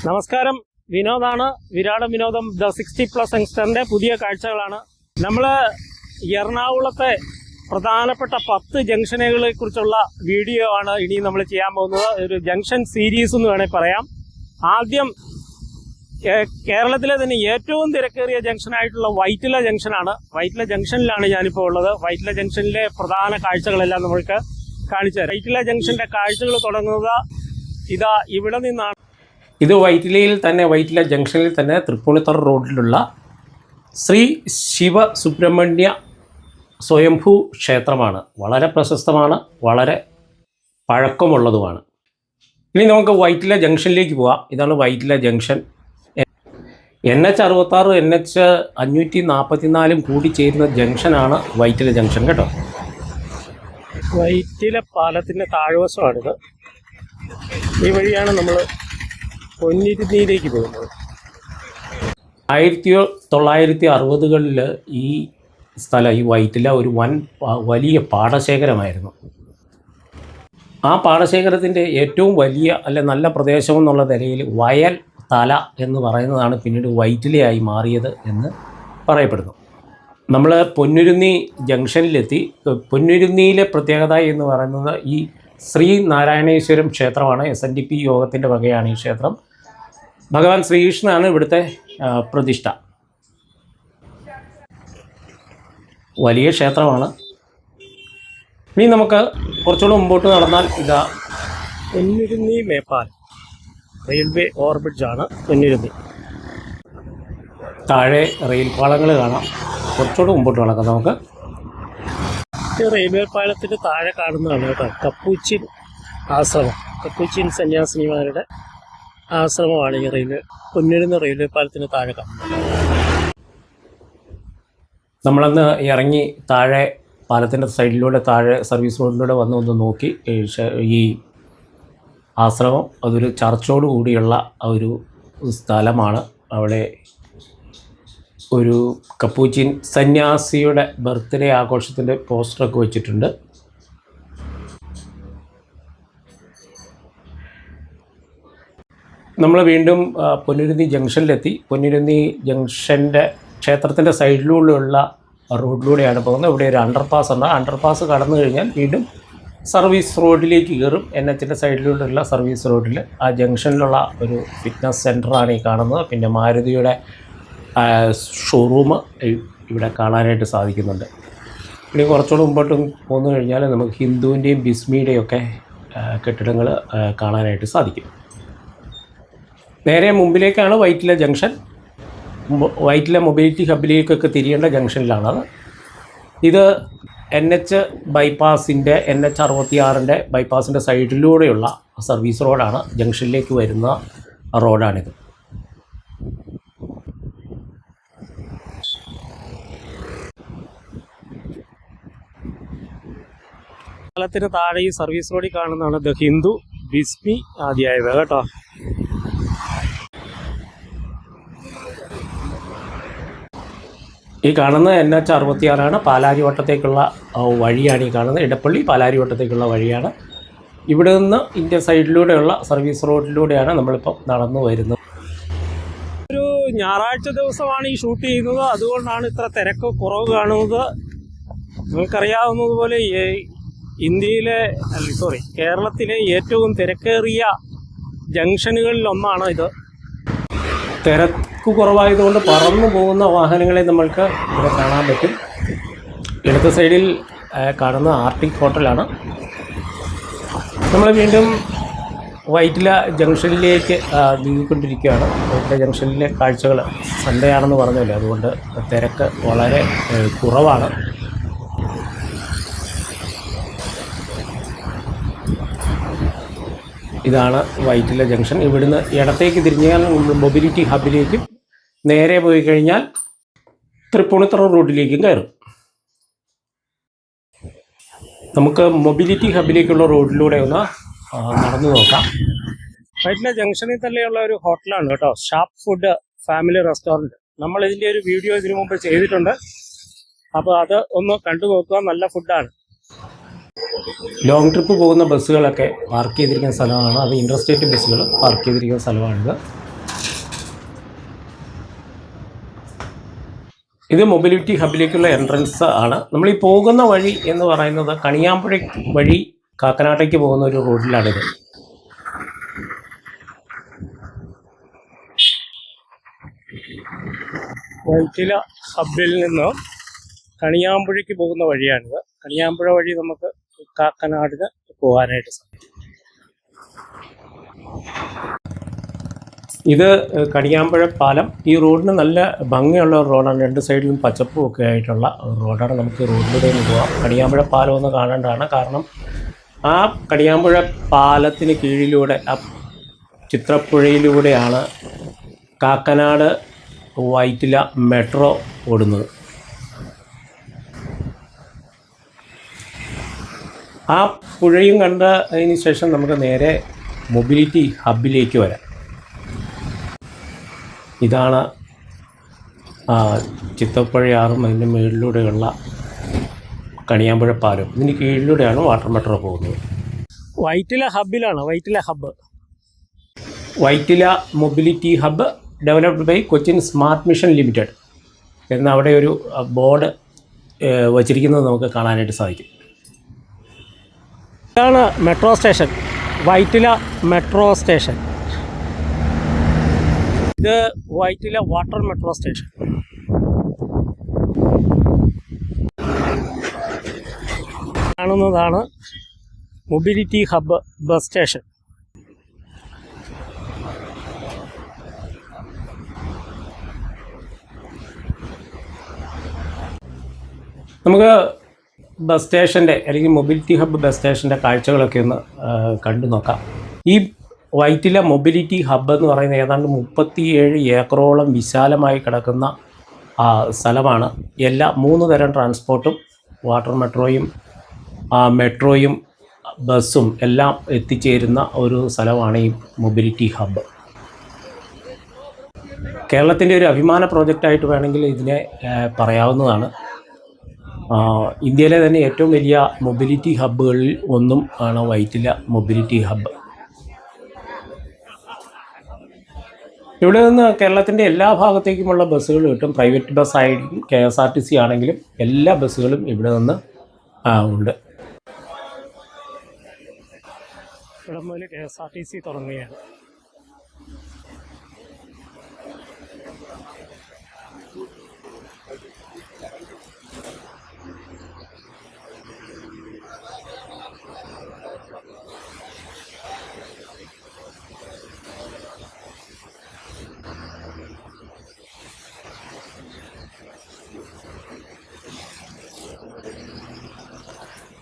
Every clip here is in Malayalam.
നമസ്കാരം, വിനോദാണ്. വിരാട വിനോദം ദ 60+ യങ്സ്റ്ററിന്റെ പുതിയ കാഴ്ചകളാണ്. നമ്മൾ എറണാകുളത്തെ പ്രധാനപ്പെട്ട 10 ജംഗ്ഷനുകളെ കുറിച്ചുള്ള വീഡിയോ ആണ് ഇനി നമ്മൾ ചെയ്യാൻ പോകുന്നത്. ഒരു ജംഗ്ഷൻ സീരീസ് എന്ന് വേണേൽ പറയാം. ആദ്യം കേരളത്തിലെ തന്നെ ഏറ്റവും തിരക്കേറിയ ജംഗ്ഷനായിട്ടുള്ള വൈറ്റില ജംഗ്ഷനാണ്. വൈറ്റില ജംഗ്ഷനിലാണ് ഞാനിപ്പോൾ ഉള്ളത്. വൈറ്റില ജംഗ്ഷനിലെ പ്രധാന കാഴ്ചകളെല്ലാം നമ്മൾക്ക് കാണിച്ചു തരാം. വൈറ്റില ജംഗ്ഷന്റെ കാഴ്ചകൾ തുടങ്ങുന്നത് ഇതാ ഇവിടെ നിന്നാണ്. ഇത് വൈറ്റില ജംഗ്ഷനിൽ തന്നെ തൃപ്പൂണിത്തുറ റോഡിലുള്ള ശ്രീ ശിവ സുബ്രഹ്മണ്യ സ്വയംഭൂ ക്ഷേത്രമാണ്. വളരെ പ്രശസ്തമാണ്, വളരെ പഴക്കമുള്ളതുമാണ്. ഇനി നമുക്ക് വൈറ്റില ജംഗ്ഷനിലേക്ക് പോവാം. ഇതാണ് വൈറ്റില ജംഗ്ഷൻ. NH 66 NH 544 കൂടി ചേരുന്ന ജംഗ്ഷനാണ് വൈറ്റില ജംഗ്ഷൻ കേട്ടോ. വൈറ്റില പാലത്തിൻ്റെ താഴ്വശമാണിത്. ഈ വഴിയാണ് നമ്മൾ പൊന്നിരുന്നിയിലേക്ക് പോകുന്നത്. 1960കളിൽ ഈ സ്ഥലം, ഈ വൈറ്റില ഒരു വലിയ പാടശേഖരമായിരുന്നു. ആ പാടശേഖരത്തിൻ്റെ ഏറ്റവും വലിയ നല്ല പ്രദേശം എന്നുള്ള നിലയിൽ വയൽ തല എന്ന് പറയുന്നതാണ് പിന്നീട് വൈറ്റിലയായി മാറിയത് എന്ന് പറയപ്പെടുന്നു. നമ്മൾ പൊന്നുരുന്നി ജംഗ്ഷനിലെത്തി. പൊന്നുരുന്നിയിലെ പ്രത്യേകത എന്ന് പറയുന്നത് ഈ ശ്രീ നാരായണേശ്വരം ക്ഷേത്രമാണ്. SNDP യോഗത്തിൻ്റെ വകയാണ് ഈ ക്ഷേത്രം. ഭഗവാൻ ശ്രീകൃഷ്ണനാണ് ഇവിടുത്തെ പ്രതിഷ്ഠ. വലിയ ക്ഷേത്രമാണ്. ഇനി നമുക്ക് കുറച്ചുകൂടെ മുമ്പോട്ട് നടന്നാൽ ഇതാ പൊന്നുരുന്നി മേപ്പാൽ റെയിൽവേ ഓവർബ്രിഡ്ജാണ് പൊന്നുരുന്നി. താഴെ റെയിൽ പാളങ്ങൾ കാണാം. കുറച്ചുകൂടെ മുമ്പോട്ട് നടക്കാം നമുക്ക്. റെയിൽവേ പാലത്തിന് താഴെ കാണുന്നതാണ് കേട്ടോ കപ്പൂച്ചിൻ ആശ്രമം. കപ്പൂച്ചിൻ സന്യാസിനിമാരുടെ ആശ്രമമാണ് ഈ പൊന്നുരുന്നി റെയിൽവേ പാലത്തിന് താഴെ കാണുന്നത്. നമ്മളന്ന് ഇറങ്ങി താഴെ പാലത്തിൻ്റെ സൈഡിലൂടെ താഴെ സർവീസ് റോഡിലൂടെ ഒന്ന് നോക്കി. ഈ ആശ്രമം അതൊരു ചർച്ചോട് കൂടിയുള്ള ഒരു സ്ഥലമാണ്. അവിടെ ഒരു കപ്പൂച്ചിൻ സന്യാസിയുടെ ബർത്ത്ഡേ ആഘോഷത്തിൻ്റെ പോസ്റ്ററൊക്കെ വെച്ചിട്ടുണ്ട്. നമ്മൾ വീണ്ടും പൊന്നുരുന്നി ജംഗ്ഷനിലെത്തി. പൊന്നുരുന്നി ജംഗ്ഷൻ്റെ ക്ഷേത്രത്തിൻ്റെ സൈഡിലൂടെയുള്ള റോഡിലൂടെയാണ് പോകുന്നത്. ഇവിടെ ഒരു അണ്ടർപാസ് ഉണ്ട്. അണ്ടർപാസ് കടന്നു കഴിഞ്ഞാൽ വീണ്ടും സർവീസ് റോഡിലേക്ക് കയറും. NHൻ്റെ സൈഡിലൂടെയുള്ള സർവീസ് റോഡിൽ ആ ജംഗ്ഷനിലുള്ള ഒരു ഫിറ്റ്നസ് സെൻ്ററാണ് ഈ കാണുന്നത്. പിന്നെ മാരുതിയുടെ ഷോറൂം ഇവിടെ കാണാനായിട്ട് സാധിക്കുന്നുണ്ട്. ഇനി കുറച്ചുകൂടെ മുമ്പോട്ട് പോന്നു കഴിഞ്ഞാൽ നമുക്ക് ഹിന്ദുവിൻ്റെയും ബിസ്മിയുടെയും ഒക്കെ കെട്ടിടങ്ങൾ കാണാനായിട്ട് സാധിക്കും. നേരെ മുമ്പിലേക്കാണ് വൈറ്റില ജംഗ്ഷൻ. വൈറ്റില മൊബിലിറ്റി ഹബിലേക്കൊക്കെ തിരിയേണ്ട ജംഗ്ഷനിലാണത്. ഇത് NH ബൈപ്പാസിൻ്റെ NH 66ൻ്റെ ബൈപ്പാസിൻ്റെ സൈഡിലൂടെയുള്ള സർവീസ് റോഡാണ്. ജംഗ്ഷനിലേക്ക് വരുന്ന റോഡാണിത്. പാലത്തിന് താഴെ ഈ സർവീസ് റോഡിൽ കാണുന്നതാണ് ദ ഹിന്ദു ബിസ്മി ആദ്യമായത് കേട്ടോ. ഈ കാണുന്ന NH 66 പാലാരിവട്ടത്തേക്കുള്ള വഴിയാണ്. ഈ കാണുന്നത് ഇടപ്പള്ളി പാലാരിവട്ടത്തേക്കുള്ള വഴിയാണ്. ഇവിടെ നിന്ന് ഇന്ത്യ സൈഡിലൂടെയുള്ള സർവീസ് റോഡിലൂടെയാണ് നമ്മളിപ്പോൾ നടന്നു വരുന്നത്. ഒരു ഞായറാഴ്ച ദിവസമാണ് ഈ ഷൂട്ട് ചെയ്യുന്നത്. അതുകൊണ്ടാണ് ഇത്ര തിരക്ക് കുറവ് കാണുന്നത്. നിങ്ങൾക്കറിയാവുന്നതുപോലെ കേരളത്തിലെ ഏറ്റവും തിരക്കേറിയ ജംഗ്ഷനുകളിലൊന്നാണ് ഇത്. തിരക്ക് കുറവായതുകൊണ്ട് പറന്നു പോകുന്ന വാഹനങ്ങളെ നമ്മൾക്ക് ഇവിടെ കാണാൻ പറ്റും. ഇടത്തെ സൈഡിൽ കാണുന്ന ആർട്ടിക് ഹോട്ടലാണ്. നമ്മൾ വീണ്ടും വൈറ്റില ജംഗ്ഷനിലേക്ക് നീങ്ങിക്കൊണ്ടിരിക്കുകയാണ്. വൈറ്റില ജംഗ്ഷനിലെ കാഴ്ചകൾ സൺഡേ ആണെന്ന് പറഞ്ഞല്ലോ, അതുകൊണ്ട് തിരക്ക് വളരെ കുറവാണ്. ഇതാണ് വൈറ്റില ജംഗ്ഷൻ. ഇവിടുന്ന് ഇടത്തേക്ക് തിരിഞ്ഞാൽ മൊബിലിറ്റി ഹബിലേക്കും നേരെ പോയി കഴിഞ്ഞാൽ തൃപ്പൂണിത്തുറ റോഡിലേക്കും കയറും. നമുക്ക് മൊബിലിറ്റി ഹബിലേക്കുള്ള റോഡിലൂടെ ഒന്ന് നടന്നു നോക്കാം. വൈറ്റില ജംഗ്ഷനിൽ തന്നെയുള്ള ഒരു ഹോട്ടലാണ് കേട്ടോ, ഷാപ്പ് ഫുഡ് ഫാമിലി റെസ്റ്റോറൻറ്റ്. നമ്മൾ ഇതിൻ്റെ ഒരു വീഡിയോ ഇതിനു മുമ്പ് ചെയ്തിട്ടുണ്ട്. അപ്പോൾ അത് ഒന്ന് കണ്ടു നോക്കുക. നല്ല ഫുഡാണ്. ലോങ് ട്രിപ്പ് പോകുന്ന ബസ്സുകളൊക്കെ പാർക്ക് ചെയ്തിരിക്കുന്ന സ്ഥലമാണ്. അത് ഇൻ്റർസ്റ്റേറ്റ് ബസ്സുകൾ പാർക്ക് ചെയ്തിരിക്കുന്ന സ്ഥലമാണിത്. ഇത് മൊബിലിറ്റി ഹബിലേക്കുള്ള എൻട്രൻസ് ആണ്. നമ്മൾ ഈ പോകുന്ന വഴി എന്ന് പറയുന്നത് കണിയാമ്പുഴ വഴി കാക്കനാട്ടേക്ക് പോകുന്ന ഒരു റോഡിലാണിത്. വൈറ്റില ഹബിൽ നിന്ന് കണിയാമ്പുഴയ്ക്ക് പോകുന്ന വഴിയാണിത്. കണിയാമ്പുഴ വഴി നമുക്ക് കാക്കനാടിന് പോകാനായിട്ട് സാധിക്കും. ഇത് കണിയാമ്പുഴ പാലം. ഈ റോഡിന് നല്ല ഭംഗിയുള്ള റോഡാണ്. രണ്ട് സൈഡിലും പച്ചപ്പും ഒക്കെ ആയിട്ടുള്ള റോഡാണ്. നമുക്ക് റോഡിലൂടെ പോകാം. കണിയാമ്പുഴ പാലം ഒന്ന് കാണേണ്ടതാണ്. കാരണം ആ കണിയാമ്പുഴ പാലത്തിന് കീഴിലൂടെ ആ ചിത്രപ്പുഴയിലൂടെയാണ് കാക്കനാട് വൈറ്റില മെട്രോ ഓടുന്നത്. ആ പുഴയും കണ്ടതിന് ശേഷം നമുക്ക് നേരെ മൊബിലിറ്റി ഹബിലേക്ക് വരാം. ഇതാണ് ചിത്തപ്പുഴയാറും അതിൻ്റെ മുകളിലൂടെയുള്ള കണിയാമ്പുഴ പാലം. ഇതിന് കീഴിലൂടെയാണ് വാട്ടർ മെട്രോ പോകുന്നത്. വൈറ്റില ഹബിലാണ്. Vyttila hub, Vyttila mobility hub developed by Cochin smart mission limited എന്ന അവിടെ ഒരു ബോർഡ് വച്ചിരിക്കുന്നത് നമുക്ക് കാണാനായിട്ട് സാധിക്കും. ഇതാണ് metro station, Vyttila metro station. ഇത് വൈറ്റില വാട്ടർ മെട്രോ സ്റ്റേഷൻ. കാണുന്നതാണ് മൊബിലിറ്റി ഹബ്ബ് ബസ് സ്റ്റേഷൻ. നമുക്ക് ബസ് സ്റ്റേഷൻ്റെ അല്ലെങ്കിൽ മൊബിലിറ്റി ഹബ്ബ് ബസ് സ്റ്റേഷൻ്റെ കാഴ്ചകളൊക്കെ ഒന്ന് കണ്ടു നോക്കാം. ഈ വൈറ്റില മൊബിലിറ്റി ഹബ്ബ് എന്ന് പറയുന്നത് ഏതാണ്ട് 37 ഏക്കറോളം വിശാലമായി കിടക്കുന്ന സ്ഥലമാണ്. എല്ലാ 3 തരം ട്രാൻസ്പോർട്ടും വാട്ടർ മെട്രോയും ബസ്സും എല്ലാം എത്തിച്ചേരുന്ന ഒരു സ്ഥലമാണ് ഈ മൊബിലിറ്റി ഹബ്ബ്. കേരളത്തിൻ്റെ ഒരു അഭിമാന പ്രോജക്റ്റായിട്ട് വേണമെങ്കിൽ ഇതിനെ പറയാവുന്നതാണ്. ഇന്ത്യയിലെ തന്നെ ഏറ്റവും വലിയ മൊബിലിറ്റി ഹബ്ബുകളിൽ ഒന്നും ആണ് വൈറ്റില മൊബിലിറ്റി ഹബ്ബ്. ഇവിടെ നിന്ന് കേരളത്തിൻ്റെ എല്ലാ ഭാഗത്തേക്കുമുള്ള ബസ്സുകൾ കിട്ടും. പ്രൈവറ്റ് ബസ്സായാലും KSRTC ആണെങ്കിലും എല്ലാ ബസ്സുകളും ഇവിടെ നിന്ന് ഉണ്ട്. ഇവിടെ മുതൽ KSRTC തുടങ്ങുകയാണ്.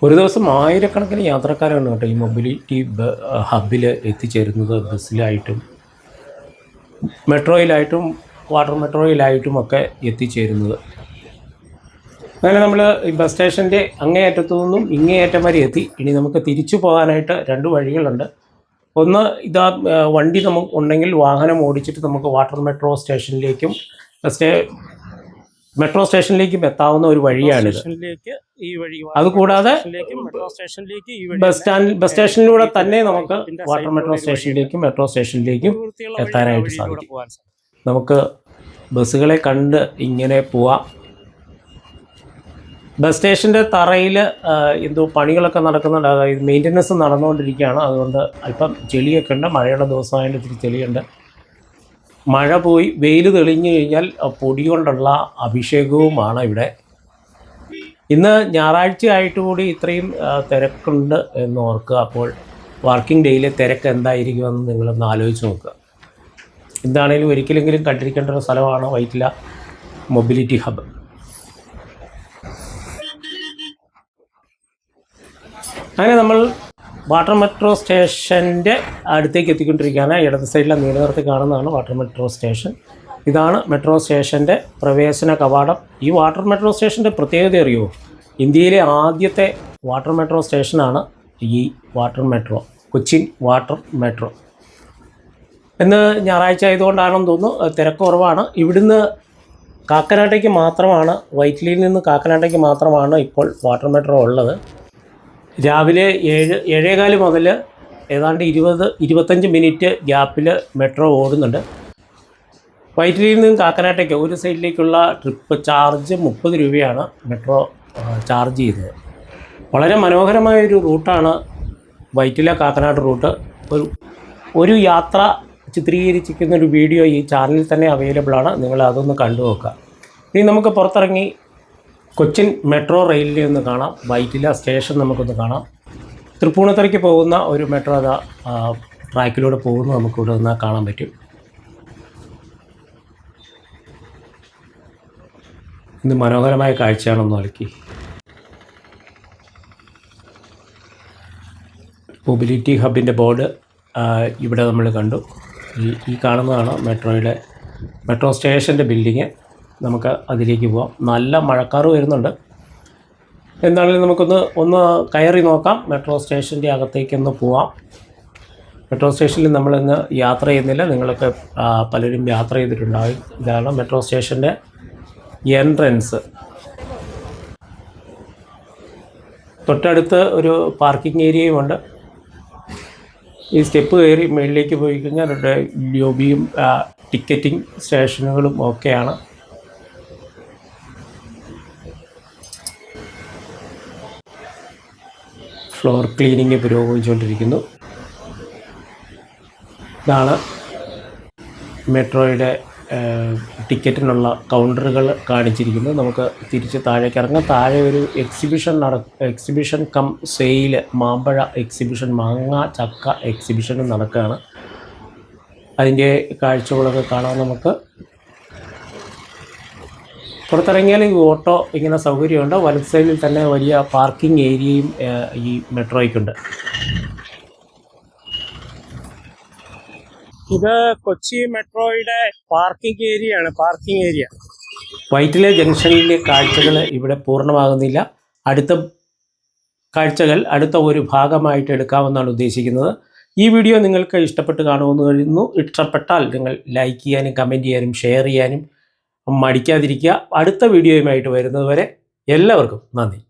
ഒരു ദിവസം ആയിരക്കണക്കിന് യാത്രക്കാരാണ് കേട്ടോ ഈ മൊബിലിറ്റി ഹബ്ബിൽ എത്തിച്ചേരുന്നത്. ബസ്സിലായിട്ടും മെട്രോയിലായിട്ടും വാട്ടർ മെട്രോയിലായിട്ടും ഒക്കെ എത്തിച്ചേരുന്നത്. അങ്ങനെ നമ്മൾ ഈ ബസ് സ്റ്റേഷൻ്റെ അങ്ങേയറ്റത്തു നിന്നും ഇങ്ങേയറ്റം വരെ എത്തി. ഇനി നമുക്ക് തിരിച്ചു പോകാനായിട്ട് 2 വഴികളുണ്ട്. ഒന്ന്, ഇതാ വണ്ടി നമുക്ക് ഉണ്ടെങ്കിൽ വാഹനം ഓടിച്ചിട്ട് നമുക്ക് വാട്ടർ മെട്രോ സ്റ്റേഷനിലേക്കും മെട്രോ സ്റ്റേഷനിലേക്കും എത്താവുന്ന ഒരു വഴിയാണിത്. അതുകൂടാതെ ബസ് സ്റ്റേഷനിലൂടെ തന്നെ നമുക്ക് വാട്ടർ മെട്രോ സ്റ്റേഷനിലേക്കും മെട്രോ സ്റ്റേഷനിലേക്കും എത്താനായിട്ട് സാധിക്കും. നമുക്ക് ബസ്സുകളെ കണ്ട് ഇങ്ങനെ പോവാം. ബസ് സ്റ്റേഷൻ്റെ തറയിൽ എന്തോ പണികളൊക്കെ നടക്കുന്നുണ്ട്. അതായത് മെയിൻ്റനൻസ് നടന്നുകൊണ്ടിരിക്കുകയാണ്. അതുകൊണ്ട് അല്പം ചെളിയൊക്കെ ഉണ്ട്. മഴയുള്ള ദിവസമായതിൻ്റെ ഇത്തിരി ചെളിയുണ്ട്. മഴ പോയി വെയിൽ തെളിഞ്ഞു കഴിഞ്ഞാൽ പൊടി കൊണ്ടുള്ള അഭിഷേകവുമാണ് ഇവിടെ. ഇന്ന് ഞായറാഴ്ച ആയിട്ട് കൂടി ഇത്രയും തിരക്കുണ്ട് എന്ന് ഓർക്കുക. അപ്പോൾ വർക്കിംഗ് ഡേയിലെ തിരക്ക് എന്തായിരിക്കുമെന്ന് നിങ്ങളൊന്ന് ആലോചിച്ച് നോക്കുക. എന്താണെങ്കിലും ഒരിക്കലെങ്കിലും കണ്ടിരിക്കേണ്ട ഒരു സ്ഥലമാണ് വൈറ്റില മൊബിലിറ്റി ഹബ്ബ്. അങ്ങനെ നമ്മൾ വാട്ടർ മെട്രോ സ്റ്റേഷൻ്റെ അടുത്തേക്ക് എത്തിക്കൊണ്ടിരിക്കുകയാണ്. ഇടത് സൈഡിലെ നീലനിറത്തി കാണുന്നതാണ് വാട്ടർ മെട്രോ സ്റ്റേഷൻ. ഇതാണ് മെട്രോ സ്റ്റേഷൻ്റെ പ്രവേശന കവാടം. ഈ വാട്ടർ മെട്രോ സ്റ്റേഷൻ്റെ പ്രത്യേകത അറിയുമോ? ഇന്ത്യയിലെ ആദ്യത്തെ വാട്ടർ മെട്രോ സ്റ്റേഷനാണ് ഈ water metro, Cochin water metro. ഇന്ന് ഞായറാഴ്ച ആയതുകൊണ്ടാണെന്ന് തോന്നുന്നു തിരക്ക് കുറവാണ്. ഇവിടുന്ന് കാക്കനാട്ടേക്ക് മാത്രമാണ്, വൈറ്റിലയിൽ നിന്ന് കാക്കനാട്ടേക്ക് മാത്രമാണ് ഇപ്പോൾ വാട്ടർ മെട്രോ ഉള്ളത്. രാവിലെ 7:15 മുതൽ ഏതാണ്ട് 20-25 മിനിറ്റ് ഗ്യാപ്പിൽ മെട്രോ ഓടുന്നുണ്ട്. വൈറ്റിലയിൽ നിന്നും കാക്കനാട്ടേക്ക് ഒരു സൈഡിലേക്കുള്ള ട്രിപ്പ് ചാർജ് 30 രൂപയാണ് മെട്രോ ചാർജ് ചെയ്തത്. വളരെ മനോഹരമായൊരു റൂട്ടാണ് വൈറ്റില കാക്കനാട് റൂട്ട്. ഒരു യാത്ര ചിത്രീകരിച്ചിരിക്കുന്ന ഒരു വീഡിയോ ഈ ചാനലിൽ തന്നെ അവൈലബിൾ ആണ്. നിങ്ങൾ അതൊന്ന് കണ്ടു നോക്കുക. ഇനി നമുക്ക് പുറത്തിറങ്ങി കൊച്ചിൻ മെട്രോ റെയിലിൽ ഒന്ന് കാണാം. വൈറ്റില സ്റ്റേഷൻ നമുക്കൊന്ന് കാണാം. തൃപ്പൂണിത്തുറയ്ക്ക് പോകുന്ന ഒരു മെട്രോ ട്രാക്കിലൂടെ പോകുന്നത് നമുക്കിവിടെ നിന്ന് കാണാൻ പറ്റും. ഇത് മനോഹരമായ കാഴ്ചയാണെന്ന് നോക്കി. മൊബിലിറ്റി ഹബിൻ്റെ ബോർഡ് ഇവിടെ നമ്മൾ കണ്ടു. ഈ കാണുന്നതാണ് മെട്രോ സ്റ്റേഷൻ്റെ ബിൽഡിങ്. നമുക്ക് അതിലേക്ക് പോവാം. നല്ല മഴക്കാറ് വരുന്നുണ്ട്. എന്താണെങ്കിലും നമുക്കൊന്ന് കയറി നോക്കാം. മെട്രോ സ്റ്റേഷൻ്റെ അകത്തേക്കൊന്ന് പോവാം. മെട്രോ സ്റ്റേഷനിൽ നമ്മളിന്ന് യാത്ര ചെയ്യുന്നില്ല. നിങ്ങളൊക്കെ പലരും യാത്ര ചെയ്തിട്ടുണ്ടാകും. ഇതാണ് മെട്രോ സ്റ്റേഷൻ്റെ എൻട്രൻസ്. തൊട്ടടുത്ത് ഒരു പാർക്കിംഗ് ഏരിയയുമുണ്ട്. ഈ സ്റ്റെപ്പ് കയറി മുകളിലേക്ക് പോയി കഴിഞ്ഞാൽ അവിടെ ലോബിയും ടിക്കറ്റിംഗ് സ്റ്റേഷനുകളും ഒക്കെയാണ്. ഫ്ലോർ ക്ലീനിങ് പുരോഗമിച്ചുകൊണ്ടിരിക്കുന്നു. ഇതാണ് മെട്രോയുടെ ടിക്കറ്റിനുള്ള കൗണ്ടറുകൾ കാണിച്ചിരിക്കുന്നത്. നമുക്ക് തിരിച്ച് താഴേക്ക് ഇറങ്ങാം. താഴെ ഒരു എക്സിബിഷൻ കം സെയിൽ മാമ്പഴ എക്സിബിഷൻ, മാങ്ങ ചക്ക എക്സിബിഷനും നടക്കുകയാണ്. അതിൻ്റെ കാഴ്ചകളൊക്കെ കാണാൻ നമുക്ക്. പുറത്തിറങ്ങിയാൽ ഈ ഓട്ടോ ഇങ്ങനെ സൗകര്യമുണ്ട്. വലത് സൈഡിൽ തന്നെ വലിയ പാർക്കിംഗ് ഏരിയയും ഈ മെട്രോയ്ക്കുണ്ട്. ഇത് കൊച്ചി മെട്രോയുടെ പാർക്കിംഗ് ഏരിയ. വൈറ്റില ജംഗ്ഷനിലെ കാഴ്ചകൾ ഇവിടെ പൂർണ്ണമാകുന്നില്ല. അടുത്ത കാഴ്ചകൾ അടുത്ത ഒരു ഭാഗമായിട്ട് എടുക്കാമെന്നാണ് ഉദ്ദേശിക്കുന്നത്. ഈ വീഡിയോ നിങ്ങൾക്ക് ഇഷ്ടപ്പെട്ട് കാണുമെന്ന് കരുതുന്നു. ഇഷ്ടപ്പെട്ടാൽ നിങ്ങൾ ലൈക്ക് ചെയ്യാനും കമൻറ്റ് ചെയ്യാനും ഷെയർ ചെയ്യാനും മടിക്കാതിരിക്കുക. അടുത്ത വീഡിയോയുമായിട്ട് വരുന്നതുവരെ എല്ലാവർക്കും നന്ദി.